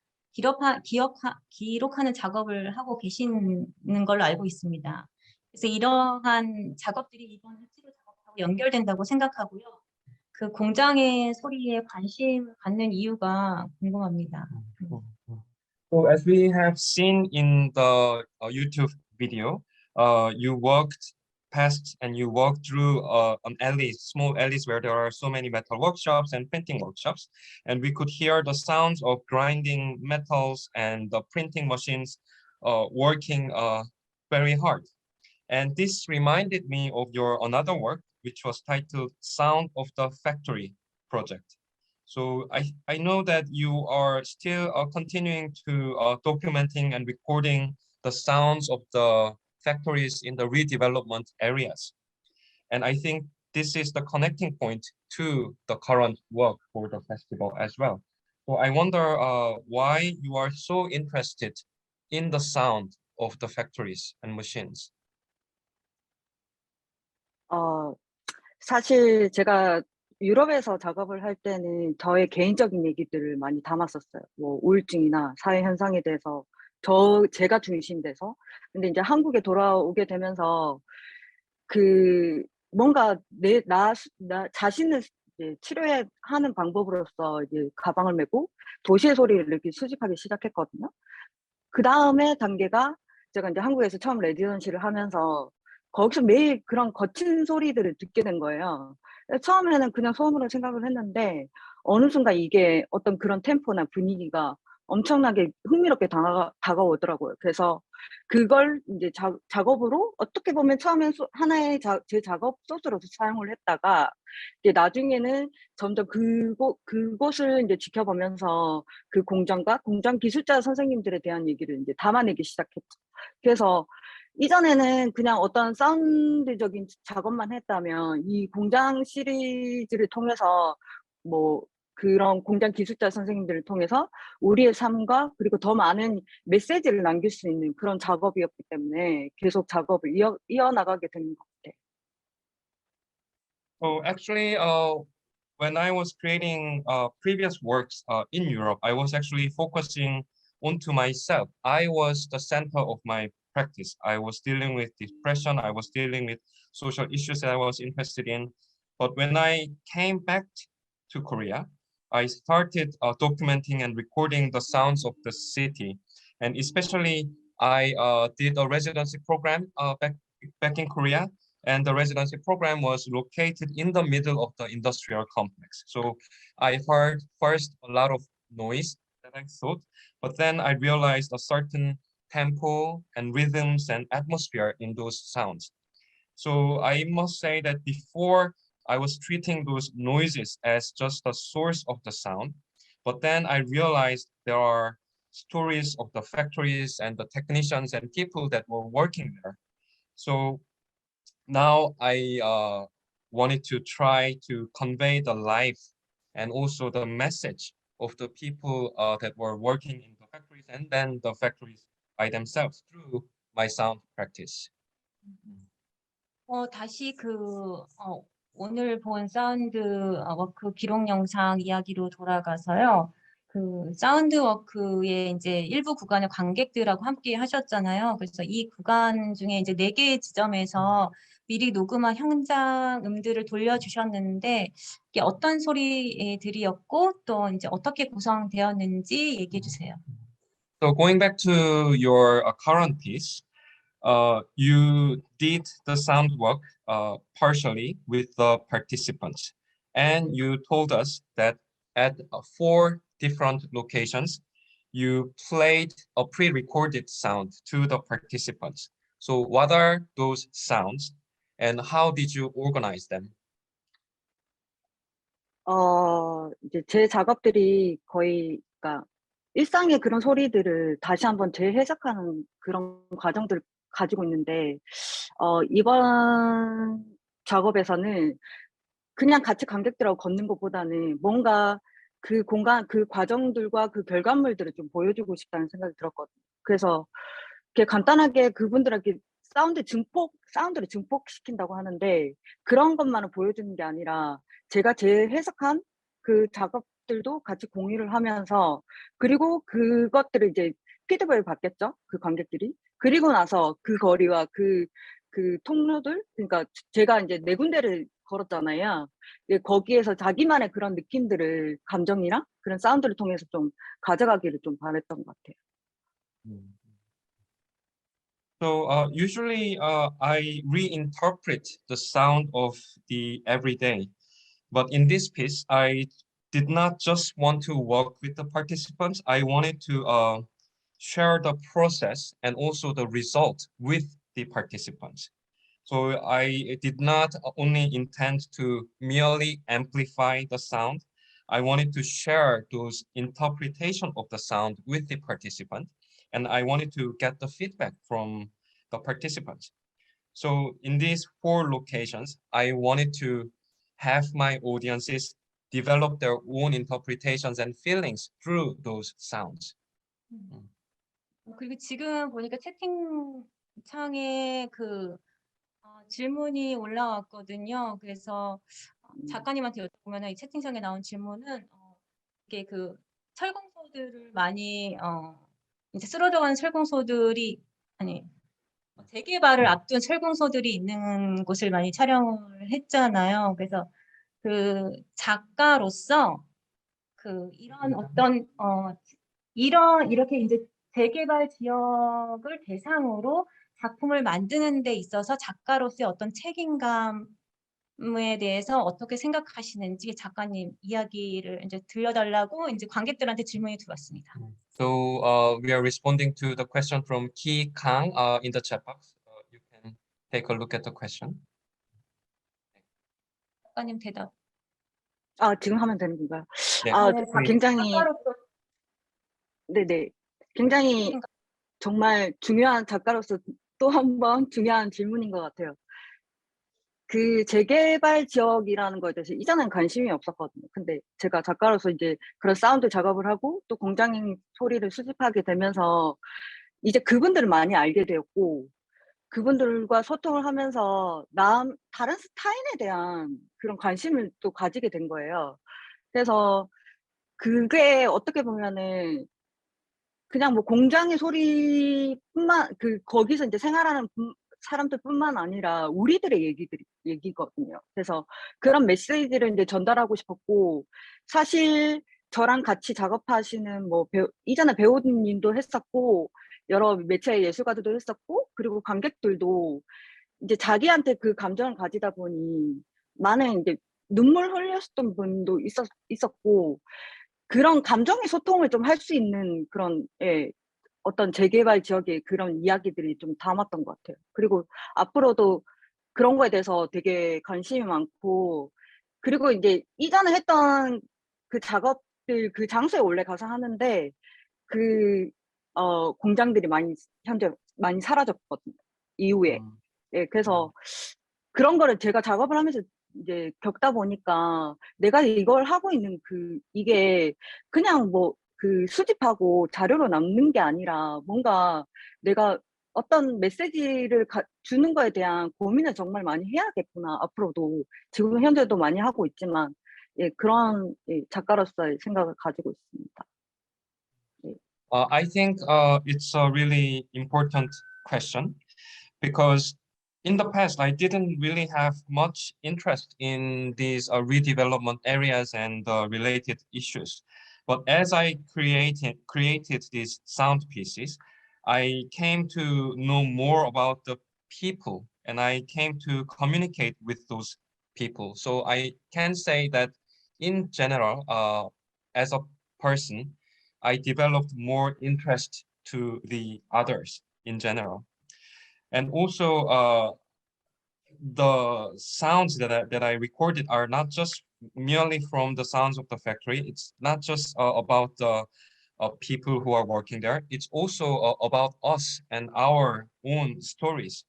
기록하는 작업을 하고 계시는 걸로 알고 있습니다. 그래서 이러한 작업들이 이번 을지로 작업하고 연결된다고 생각하고요. 그 공장의 소리에 관심을 갖는 이유가 궁금합니다. So as we have seen in the YouTube video, you walked past and you walked through an alley, small alleys where there are so many metal workshops and printing workshops, and we could hear the sounds of grinding metals and the printing machines working very hard. And this reminded me of your another work, which was titled Sound of the Factory project. So I know that you are still continuing to documenting and recording the sounds of the factories in the redevelopment areas. And I think this is the connecting point to the current work for the festival as well. So I wonder why you are so interested in the sound of the factories and machines. 사실 제가 유럽에서 작업을 할 때는 저의 개인적인 얘기들을 많이 담았었어요. 뭐 우울증이나 사회 현상에 대해서 제가 중심돼서. 근데 이제 한국에 돌아오게 되면서 그 뭔가 나 자신을 이제 치료해 하는 방법으로서 이제 가방을 메고 도시의 소리를 이렇게 수집하기 시작했거든요. 그 다음에 단계가 제가 이제 한국에서 처음 레지던시를 하면서 거기서 매일 그런 거친 소리들을 듣게 된 거예요. 처음에는 그냥 소음으로 생각을 했는데 어느 순간 이게 어떤 그런 템포나 분위기가 엄청나게 흥미롭게 다가오더라고요. 그래서 그걸 이제 작업으로 어떻게 보면 처음엔 하나의 제 작업 소스로 사용을 했다가 이제 나중에는 점점 그곳을 이제 지켜보면서 그 공장과 공장 기술자 선생님들에 대한 얘기를 이제 담아내기 시작했죠. 그래서 이전에는 그냥 어떤 사운드적인 작업만 했다면 이 공장 시리즈를 통해서 뭐 그런 공장 기술자 선생님들을 통해서 우리의 삶과 그리고 더 많은 메시지를 남길 수 있는 그런 작업이었기 때문에 계속 작업을 이어나가게 되는 것 같아요. So actually, when I was creating previous works in Europe, I was actually focusing onto myself. I was the center of my practice. I was dealing with depression. I was dealing with social issues that I was interested in. But when I came back to Korea, I started documenting and recording the sounds of the city. And especially, I did a residency program back in Korea. And the residency program was located in the middle of the industrial complex. So I heard first a lot of noise that I thought, but then I realized a certain tempo and rhythms and atmosphere in those sounds. So I must say that before I was treating those noises as just a source of the sound, but then I realized there are stories of the factories and the technicians and people that were working there. So now I wanted to try to convey the life and also the message of the people that were working in the factories and then the factories by themselves through my sound practice. 다시 오늘 본 사운드 워크 기록 영상 이야기로 돌아가서요. 그 사운드 워크의 이제 일부 구간을 관객들하고 함께 하셨잖아요. 그래서 이 구간 중에 이제 4개의 지점에서 미리 녹음한 현장 음들을 돌려주셨는데 이게 어떤 소리들이었고 또 이제 어떻게 구성되었는지 얘기해 주세요. So going back to your current piece, you did the sound work partially with the participants, and you told us that at 4 different locations, you played a pre-recorded sound to the participants. So what are those sounds and how did you organize them? 이제 제 작업들이 거의, 그러니까 일상의 그런 소리들을 다시 한번 재해석하는 그런 과정들을 가지고 있는데, 이번 작업에서는 그냥 같이 관객들하고 걷는 것보다는 뭔가 그 공간, 그 과정들과 그 결과물들을 좀 보여주고 싶다는 생각이 들었거든요. 그래서 이렇게 간단하게 그분들에게 사운드를 증폭시킨다고 하는데, 그런 것만을 보여주는 게 아니라 제가 재해석한 그 작업들도 같이 공유를 하면서, 그리고 그것들을 이제 피드백을 받겠죠, 그 관객들이. 그리고 나서 그 거리와 그 통로들, 그러니까 제가 이제 4군데를 걸었잖아요. 거기에서 자기만의 그런 느낌들을, 감정이랑 그런 사운드를 통해서 좀 가져가기를 좀 바랬던 것 같아요. So usually I reinterpret the sound of the everyday, but in this piece, I did not just want to work with the participants. I wanted to share the process and also the result with the participants. So I did not only intend to merely amplify the sound. I wanted to share those interpretation of the sound with the participant. And I wanted to get the feedback from the participants. So in these 4 locations, I wanted to have my audiences develop their own interpretations and feelings through those sounds. 그리고 지금 보니까 채팅창에 질문이 올라왔거든요. 그래서 작가님한테 여쭤보면 이 채팅창에 나온 질문은 이게 철공소들을 많이 이제 쓰러져가는 철공소들이 재개발을 앞둔 철공소들이 있는 곳을 많이 촬영을 했잖아요. 그래서 작가로서 이런 어떤 이렇게 이제 재개발 지역을 대상으로 작품을 만드는 데 있어서 작가로서의 어떤 책임감에 대해서 어떻게 생각하시는지 작가님 이야기를 이제 들려달라고 이제 관객들한테 질문이 들어왔습니다. So we are responding to the question from Ki Kang in the chat box. You can take a look at the question. 작가님 대답. 지금 하면 되는 건가요? 네. 굉장히, 네네. 굉장히 정말 중요한, 작가로서 또 한 번 중요한 질문인 것 같아요. 그 재개발 지역이라는 거에 대해서 이전엔 관심이 없었거든요. 근데 제가 작가로서 이제 그런 사운드 작업을 하고 또 공장 소리를 수집하게 되면서 이제 그분들을 많이 알게 되었고, 그분들과 소통을 하면서 다른 스타일에 대한 그런 관심을 또 가지게 된 거예요. 그래서 그게 어떻게 보면은 그냥 뭐 공장의 소리뿐만, 거기서 이제 생활하는 사람들뿐만 아니라 우리들의 얘기거든요. 그래서 그런 메시지를 이제 전달하고 싶었고, 사실 저랑 같이 작업하시는 뭐 이전에 배우님도 했었고, 여러 매체 예술가들도 했었고, 그리고 관객들도 이제 자기한테 그 감정을 가지다 보니 많은 이제 눈물 흘렸던 분도 있었고, 그런 감정의 소통을 좀 할 수 있는 그런, 예, 어떤 재개발 지역의 그런 이야기들이 좀 담았던 것 같아요. 그리고 앞으로도 그런 거에 대해서 되게 관심이 많고, 그리고 이제 이전에 했던 그 작업들 그 장소에 원래 가서 하는데, 그, 공장들이 현재 많이 사라졌거든요. 이후에. 예, 그래서 그런 거를 제가 작업을 하면서 이제 겪다 보니까 내가 이걸 하고 있는 이게 그냥 뭐 수집하고 자료로 남는 게 아니라 뭔가 내가 어떤 메시지를 주는 거에 대한 고민을 정말 많이 해야겠구나. 앞으로도 지금 현재도 많이 하고 있지만, 예, 그런, 예, 작가로서의 생각을 가지고 있습니다. 예. I think it's a really important question because in the past, I didn't really have much interest in these redevelopment areas and related issues. But as I created these sound pieces, I came to know more about the people and I came to communicate with those people. So I can say that in general, as a person, I developed more interest to the others in general. And also, the sounds that I recorded are not just merely from the sounds of the factory. It's not just about the people who are working there. It's also about us and our own stories.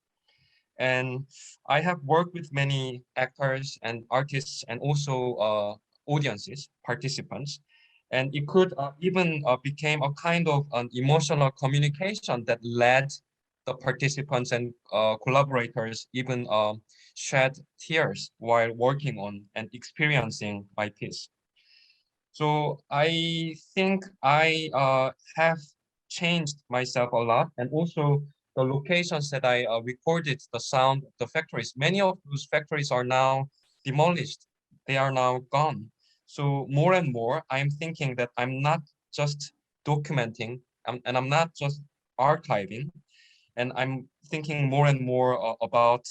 And I have worked with many actors and artists and also audiences, participants. And it could even became a kind of an emotional communication that led the participants and collaborators even shed tears while working on and experiencing my piece. So I think I have changed myself a lot, and also the locations that I recorded the sound of the factories. Many of those factories are now demolished. They are now gone. So more and more, I'm thinking that I'm not just documenting and I'm not just archiving, and I'm thinking more and more about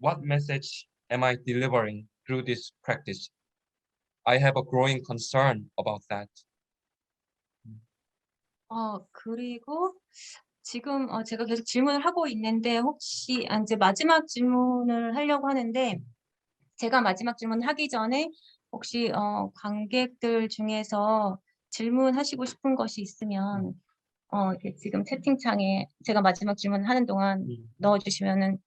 what message am I delivering through this practice. I have a growing concern about that. 그리고 지금 제가 계속 질문을 하고 있는데 혹시 이제 마지막 질문을 하려고 하는데 제가 마지막 질문 하기 전에 혹시 관객들 중에서 질문하시고 싶은 것이 있으면 이렇게 지금 채팅창에 제가 마지막 질문을 하는 동안 넣어주시면은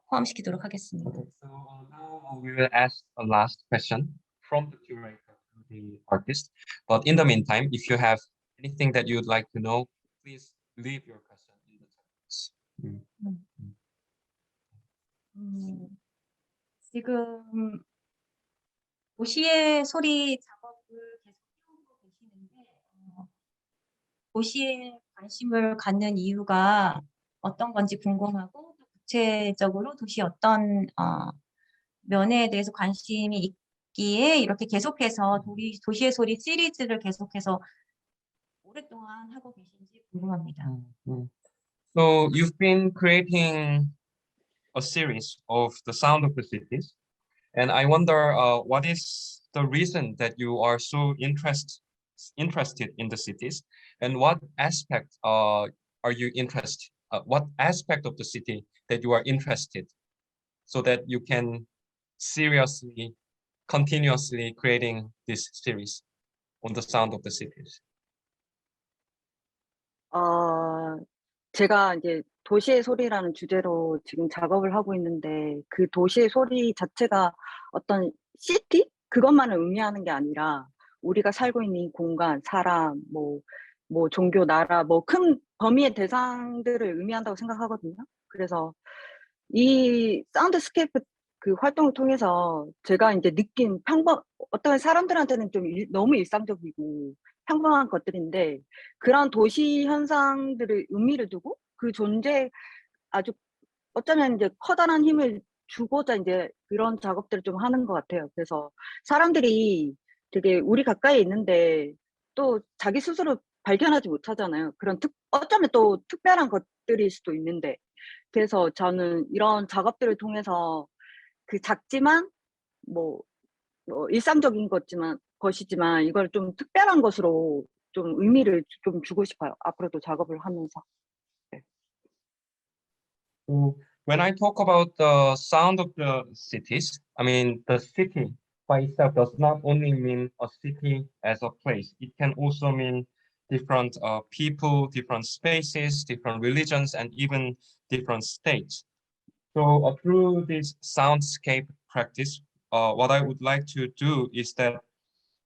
포함시키도록 하겠습니다. Okay, so now we will ask a last question from the curator to the artist. But in the meantime, if you have anything that you'd like to know, please leave your question in the chat box. 지금 도시의 소리 작업을 계속 해오고 계시는데 도시에 관심을 갖는 이유가 어떤 건지 궁금하고 구체적으로 도시 어떤 면에 대해서 관심이 있기에 이렇게 계속해서 도시의 소리 시리즈를 계속해서 오랫동안 하고 계신지 궁금합니다. So you've been creating a series of the sound of the cities, and I wonder what is the reason that you are so interested in the cities, and what aspect are you interested? What aspect of the city that you are interested, so that you can seriously, continuously creating this series on the sound of the cities? 제가 이제 도시의 소리라는 주제로 지금 작업을 하고 있는데, 그 도시의 소리 자체가 어떤 시티? 그것만을 의미하는 게 아니라 우리가 살고 있는 이 공간, 사람, 뭐 종교, 나라, 뭐 큰 범위의 대상들을 의미한다고 생각하거든요. 그래서 이 사운드스케이프 그 활동을 통해서 제가 이제 느낀 어떤 사람들한테는 좀 너무 일상적이고 평범한 것들인데, 그런 도시 현상들을 의미를 두고 그 존재 아주 어쩌면 이제 커다란 힘을 주고자 이제 이런 작업들을 좀 하는 것 같아요. 그래서 사람들이 되게 우리 가까이 있는데 또 자기 스스로 발견하지 못하잖아요. 그런 어쩌면 또 특별한 것들일 수도 있는데. 그래서 저는 이런 작업들을 통해서 그 작지만 뭐 일상적인 것이지만 이걸 좀 특별한 것으로 좀 의미를 좀 주고 싶어요. 앞으로도 작업을 하면서. 네. So when I talk about the sound of the cities, I mean, the city by itself does not only mean a city as a place. It can also mean different people, different spaces, different religions, and even different states. So through this soundscape practice, what I would like to do is that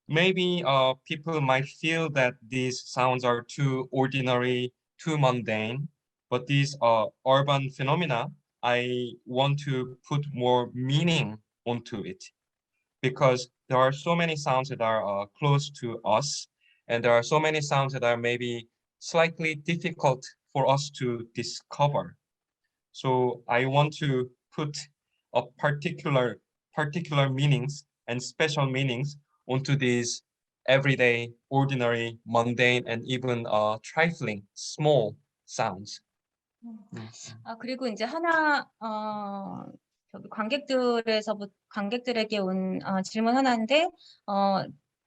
maybe people might feel that these sounds are too ordinary, too mundane, but these urban phenomena, I want to put more meaning onto it because there are so many sounds that are close to us, and there are so many sounds that are maybe slightly difficult for us to discover. So I want to put a particular meanings and special meanings onto these everyday, ordinary, mundane, and even trifling, small sounds. 그리고 이제 하나 저기 관객들에게 온 질문 하나인데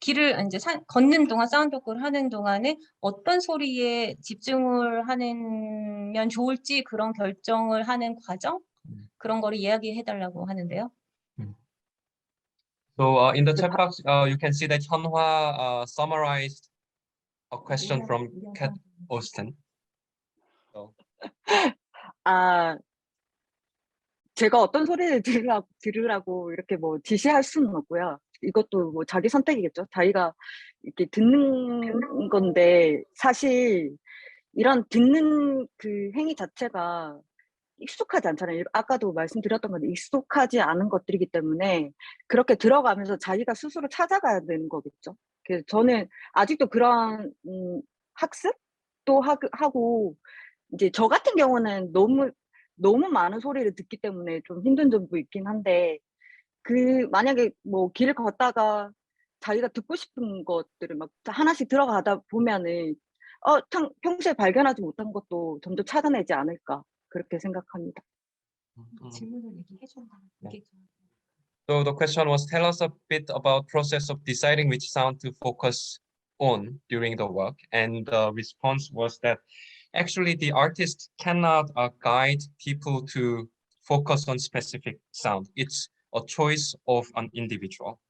길을 이제 걷는 동안 사운드워크를 하는 동안에 어떤 소리에 집중을 하면 좋을지 그런 결정을 하는 과정 그런 거를 이야기해 달라고 하는데요. So in the chat box, you can see that Hyunhwa summarized a question from Kat Austin. So. 제가 어떤 소리를 들으라고 이렇게 뭐 지시할 수는 없고요. 이것도 뭐 자기 선택이겠죠. 자기가 이렇게 듣는 건데 사실 이런 듣는 그 행위 자체가 익숙하지 않잖아요. 아까도 말씀드렸던 건데 익숙하지 않은 것들이기 때문에 그렇게 들어가면서 자기가 스스로 찾아가야 되는 거겠죠. 그래서 저는 아직도 그런 학습도 하고 이제 저 같은 경우는 너무 많은 소리를 듣기 때문에 좀 힘든 점도 있긴 한데 만약에 뭐 길을 걷다가 자기가 듣고 싶은 것들을 막 하나씩 들어가다 보면은 평소에 발견하지 못한 것도 점점 찾아내지 않을까 그렇게 생각합니다. 질문을 얘기해 준다. So the question was, tell us a bit about process of deciding which sound to focus on during the work, and the response was that actually the artist cannot guide people to focus on specific sound. It's a choice of an individual.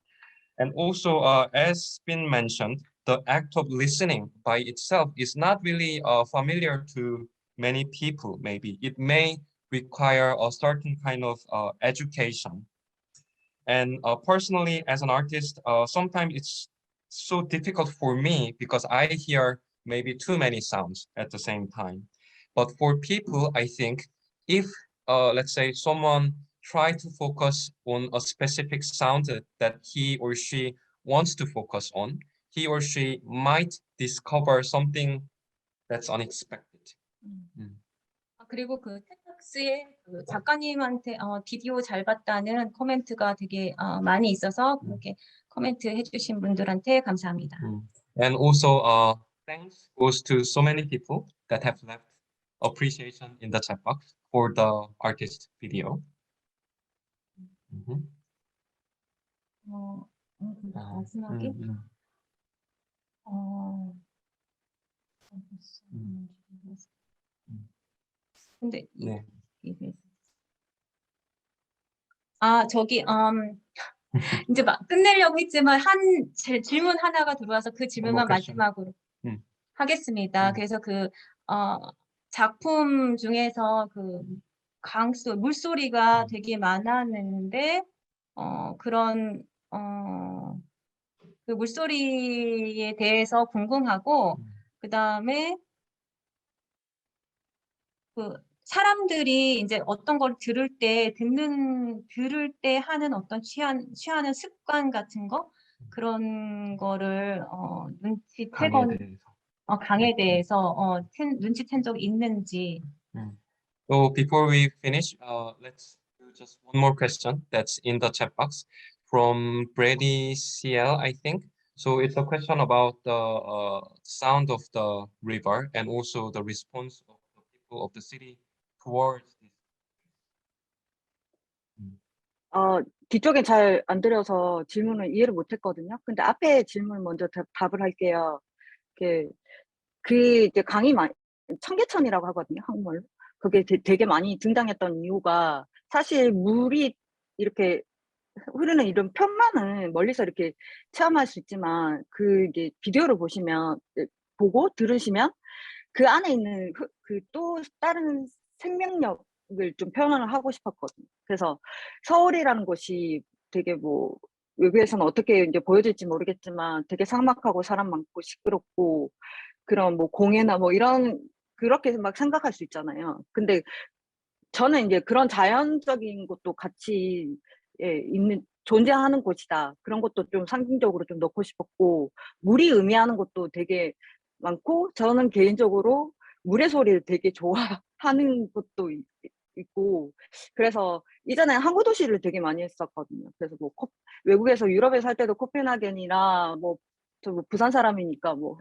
And also, as been mentioned, the act of listening by itself is not really familiar to many people, maybe. It may require a certain kind of education. And personally, as an artist, sometimes it's so difficult for me because I hear maybe too many sounds at the same time. But for people, I think if, let's say, someone try to focus on a specific sound that he or she wants to focus on, he or she might discover something that's unexpected. 그리고 그 탭박스에 그 작가님한테 비디오 잘 봤다는 코멘트가 되게 많이 있어서 그렇게 코멘트 해주신 분들한테 감사합니다. And also, thanks goes to so many people that have left appreciation in the chat box for the artist video. 마지막에 근데 네. 저기 이제 막 끝내려고 했지만 질문 하나가 들어와서 그 질문만 마지막으로 하겠습니다. 그래서 그 작품 중에서 그 물소리가 되게 많았는데 그런 그 물소리에 대해서 궁금하고 그다음에 그 사람들이 이제 어떤 걸 들을 때 하는 어떤 취하는 습관 같은 거 그런 거를 눈치채건 강에 대해서 눈치챈 적 있는지 So before we finish, let's do just one more question that's in the chat box from Brady CL, I think. So it's a question about the sound of the river and also the response of the people of the city towards this. 뒤쪽엔 잘 안 들려서 질문을 이해를 못했거든요. 근데 앞에 질문 먼저 답을 할게요. 그 이제 강이 청계천이라고 하거든요, 한국말로. 그게 되게 많이 등장했던 이유가 사실 물이 이렇게 흐르는 이런 편만은 멀리서 이렇게 체험할 수 있지만 그게 비디오를 보고 들으시면 그 안에 있는 그 또 다른 생명력을 좀 표현을 하고 싶었거든요. 그래서 서울이라는 곳이 되게 뭐 외국에서는 어떻게 이제 보여질지 모르겠지만 되게 삭막하고 사람 많고 시끄럽고 그런 뭐 공해나 뭐 이런 그렇게 막 생각할 수 있잖아요. 근데 저는 이제 그런 자연적인 것도 같이 존재하는 곳이다. 그런 것도 좀 상징적으로 좀 넣고 싶었고, 물이 의미하는 것도 되게 많고, 저는 개인적으로 물의 소리를 되게 좋아하는 것도 있고, 그래서 이전에 항구 도시를 되게 많이 했었거든요. 그래서 뭐 외국에서 유럽에 살 때도 코펜하겐이나 저 부산 사람이니까 뭐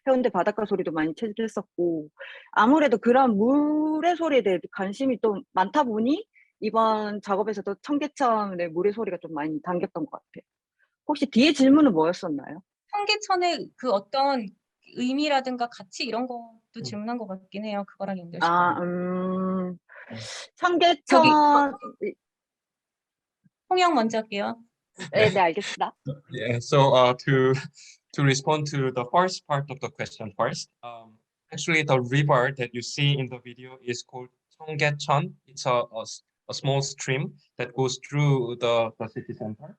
해운대 바닷가 소리도 많이 체질했었고, 아무래도 그런 물의 소리에 대해 관심이 또 많다 보니 이번 작업에서도 청계천의 물의 소리가 좀 많이 담겼던 것 같아요. 혹시 뒤에 질문은 뭐였었나요? 청계천의 그 어떤 의미라든가 가치 이런 것도 질문한 것 같긴 해요. 그거랑 연결시켜. 청계천. 홍영 먼저 할게요. 네, 알겠습니다. Yeah, so to respond to the first part of the question first, actually the river that you see in the video is called Cheonggye-cheon. It's a small stream that goes through the city center.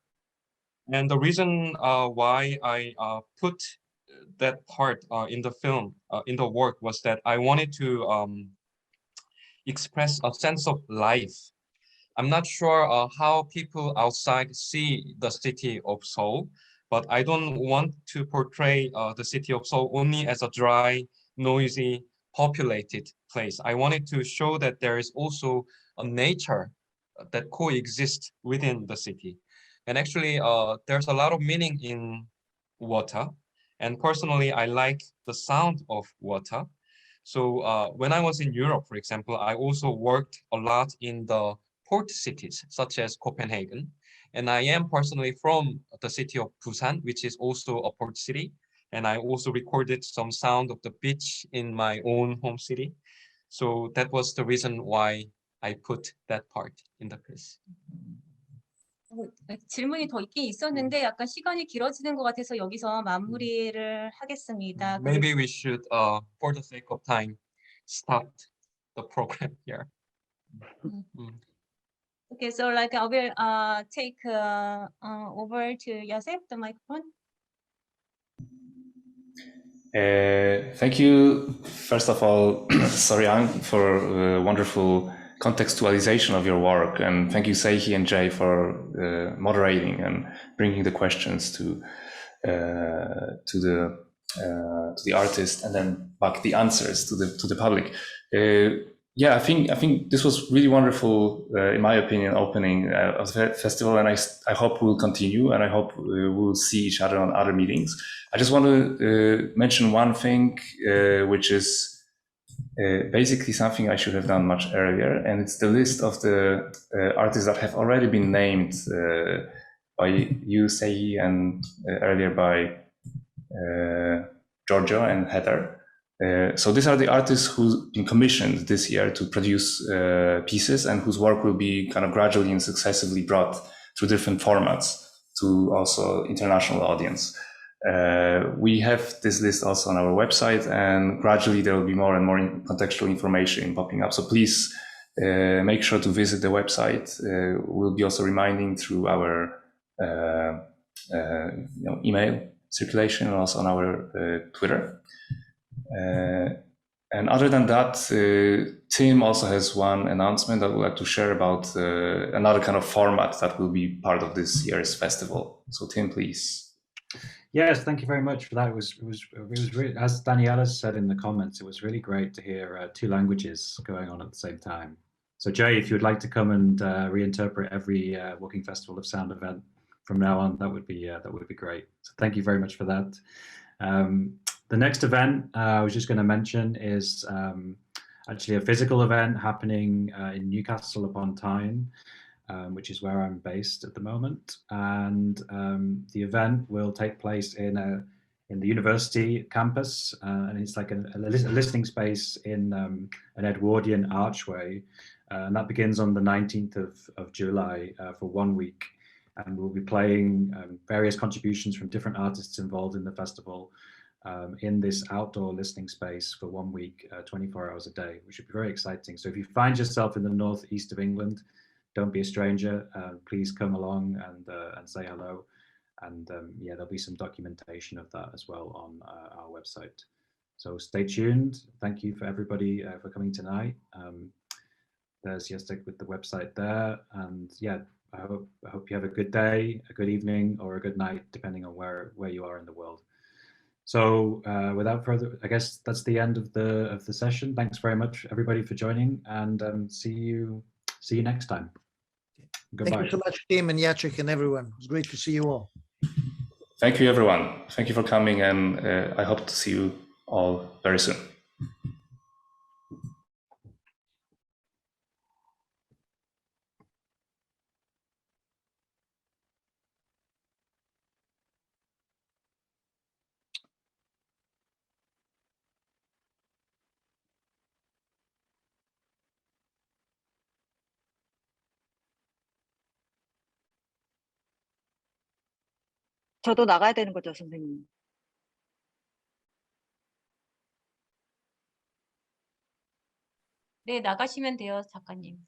And the reason why I put that part in the film, in the work, was that I wanted to express a sense of life. I'm not sure how people outside see the city of Seoul, but I don't want to portray the city of Seoul only as a dry, noisy, populated place. I wanted to show that there is also a nature that coexists within the city. And actually, there's a lot of meaning in water. And personally, I like the sound of water. So when I was in Europe, for example, I also worked a lot in the port cities, such as Copenhagen. And I am personally from the city of Busan, which is also a port city. And I also recorded some sound of the beach in my own home city. So that was the reason why I put that part in the piece. 질문이 더 있긴 있었는데 약간 시간이 길어지는 것 같아서 여기서 마무리를 하겠습니다. Maybe we should, for the sake of time, stop the program here. Okay, so like I will take over to Yosef, the microphone. Thank you, first of all, Seoryang, for wonderful contextualization of your work, and thank you, Seihi and Jay, for moderating and bringing the questions to the artist, and then back the answers to the public. Yeah, I think this was really wonderful, in my opinion, opening of the festival, and I hope we'll continue, and I hope we'll see each other on other meetings. I just want to mention one thing, which is basically something I should have done much earlier, and it's the list of the artists that have already been named by you, Sei, and earlier by Giorgio and Heather. So these are the artists who've been commissioned this year to produce pieces, and whose work will be kind of gradually and successively brought through different formats to also international audience. We have this list also on our website, and gradually there will be more and more contextual information popping up. So please make sure to visit the website. We'll be also reminding through our email circulation, and also on our Twitter. And other than that, Tim also has one announcement that I would like to share about another kind of format that will be part of this year's festival. So Tim, please. Yes, thank you very much for that. It was really, as Daniela said in the comments, it was really great to hear two languages going on at the same time. So Jay, if you would like to come and reinterpret every Walking Festival of Sound event from now on, that would be great. So thank you very much for that. The next event I was just going to mention is actually a physical event happening in Newcastle upon Tyne, which is where I'm based at the moment. And the event will take place in the university campus, and it's like a listening space in an Edwardian archway. And that begins on the 19th of July for 1 week. And we'll be playing various contributions from different artists involved in the festival in this outdoor listening space for 1 week, 24 hours a day, which should be very exciting. So if you find yourself in the northeast of England, don't be a stranger. Please come along and say hello. And yeah, there'll be some documentation of that as well on our website. So stay tuned. Thank you for everybody for coming tonight. There's Yestek with the website there. And yeah, I hope you have a good day, a good evening, or a good night, depending on where you are in the world. So without further, I guess that's the end of the session. Thanks very much, everybody, for joining, and see you next time. Goodbye. Thank you so much, Tim and Jacek and everyone. It was great to see you all. Thank you, everyone. Thank you for coming, and I hope to see you all very soon. 저도 나가야 되는 거죠, 선생님? 네, 나가시면 돼요, 작가님.